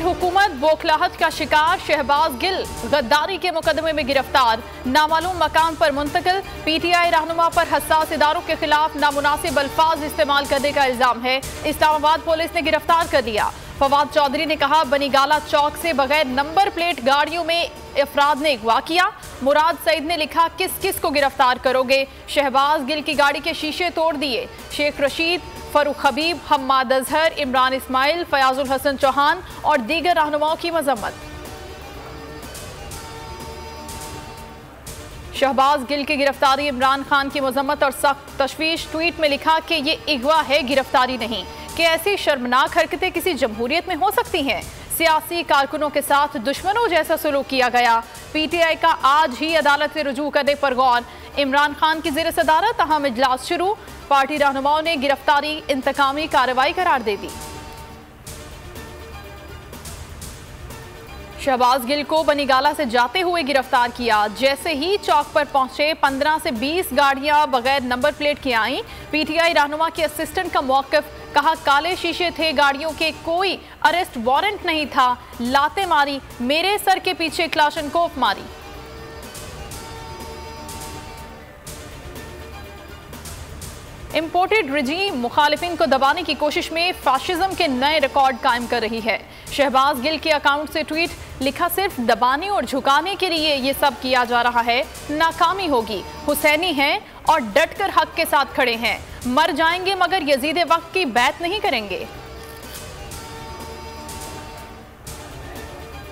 फिर हुकूमत बौखलाहट का शिकार शहबाज गिल गद्दारी के मुकदमे में गिरफ्तार, नामालूम मकाम पर मुंतकिल। पीटीआई रहनुमा पर हसास इदारों के खिलाफ नामुनासिब अल्फाज इस्तेमाल करने का इल्जाम है। इस्लामाबाद पुलिस ने गिरफ्तार कर लिया। फवाद चौधरी ने कहा, बनीगाला चौक से बगैर नंबर प्लेट गाड़ियों में अफराद ने अगवा किया। मुराद सईद ने लिखा, किस किस को गिरफ्तार करोगे? शहबाज गिल की गाड़ी के शीशे तोड़ दिए। शेख रशीद, फरूख हबीब, हम्माद अजहर, इमरान इस्माइल, फयाजुल हसन चौहान और दीगर रहनुमाओं की मजम्मत। शहबाज गिल की गिरफ्तारी इमरान खान की मजम्मत और सख्त तशवीश। ट्वीट में लिखा कि ये अगवा है, गिरफ्तारी नहीं, कि ऐसी शर्मनाक हरकतें किसी जमहूरियत में हो सकती हैं। सियासी कारकुनों के साथ दुश्मनों जैसा सलूक किया गया। पीटीआई का आज ही अदालत से रुजू करने पर गौर। इमरान खान की ज़ेर सदारत अहम इजलास शुरू। पार्टी रहनुमाओं ने गिरफ्तारी इंतकामी कार्रवाई करार दे दी। शहबाज गिल को बनीगाला से जाते हुए गिरफ्तार किया। जैसे ही चौक पर पहुंचे 15 से 20 गाड़ियां बगैर नंबर प्लेट की आईं। पीटीआई रहनुमा के असिस्टेंट का मौक़िफ़, कहा काले शीशे थे गाड़ियों के, कोई अरेस्ट वारंट नहीं था। लाते मारी, मेरे सर के पीछे क्लाशनकोफ मारी। इम्पोर्टेड रजीम मुखालिफिन को दबाने की कोशिश में फाशिज्म के नए रिकॉर्ड कायम कर रही है। शहबाज गिल के अकाउंट से ट्वीट, लिखा, सिर्फ दबाने और झुकाने के लिए ये सब किया जा रहा है, नाकामी होगी। हुसैनी हैं और डटकर हक के साथ खड़े हैं, मर जाएंगे मगर यजीद वक्त की बैत नहीं करेंगे।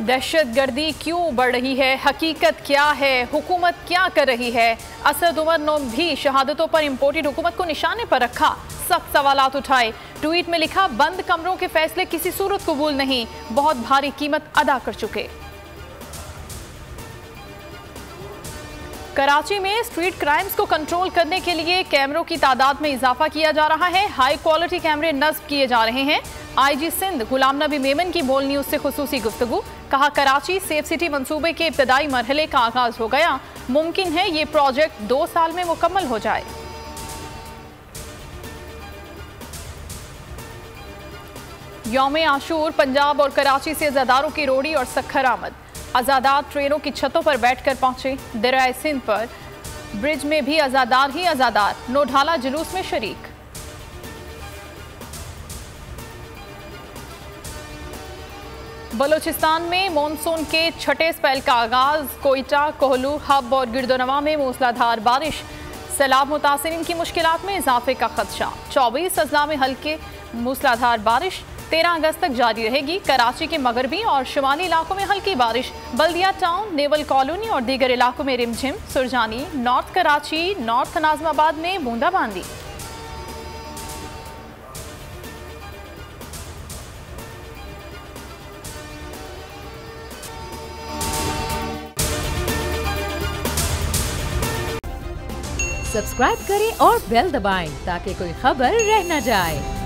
दहशतगर्दी क्यों बढ़ रही है? हकीकत क्या है? हुकूमत क्या कर रही है? असद उमर ने भी शहादतों पर इम्पोर्टेड हुकूमत को निशाने पर रखा, सख्त सवालात उठाए। ट्वीट में लिखा, बंद कमरों के फैसले किसी सूरत कबूल नहीं, बहुत भारी कीमत अदा कर चुके। कराची में स्ट्रीट क्राइम्स को कंट्रोल करने के लिए कैमरों की तादाद में इजाफा किया जा रहा है। हाई क्वालिटी कैमरे नस्ब किए जा रहे हैं। आईजी सिंध गुलाम नबी मेमन की बोल न्यूज से खुसूसी गुफ्तगू, कहा, कराची सेफ सिटी मंसूबे के इब्तदाई मरहले का आगाज हो गया। मुमकिन है ये प्रोजेक्ट 2 साल में मुकम्मल हो जाए। यौम आशूर पंजाब और कराची से अज़ादारों की रोड़ी और सखर आमद। अज़ादार ट्रेनों की छतों पर बैठकर पहुंचे। दरियाए सिंध पर ब्रिज में भी अज़ादार ही अज़ादार, नोढाला जुलूस में शरीक। बलूचिस्तान में मॉनसून के छठे स्पेल का आगाज। कोयटा, कोहलू, हब और गिरदोनवा में मूसलाधार बारिश। सैलाब मुतासिरीन की मुश्किलात में इजाफे का खदशा। 24 अजला में हल्के मूसलाधार बारिश 13 अगस्त तक जारी रहेगी। कराची के मगरबी और शुमाली इलाकों में हल्की बारिश। बल्दिया टाउन, नेवल कॉलोनी और दीगर इलाकों में रिमझिम। सुरजानी, नॉर्थ कराची, नॉर्थ नाजमाबाद में बूंदाबांदी। सब्सक्राइब करें और बेल दबाएं ताकि कोई खबर रह न जाए।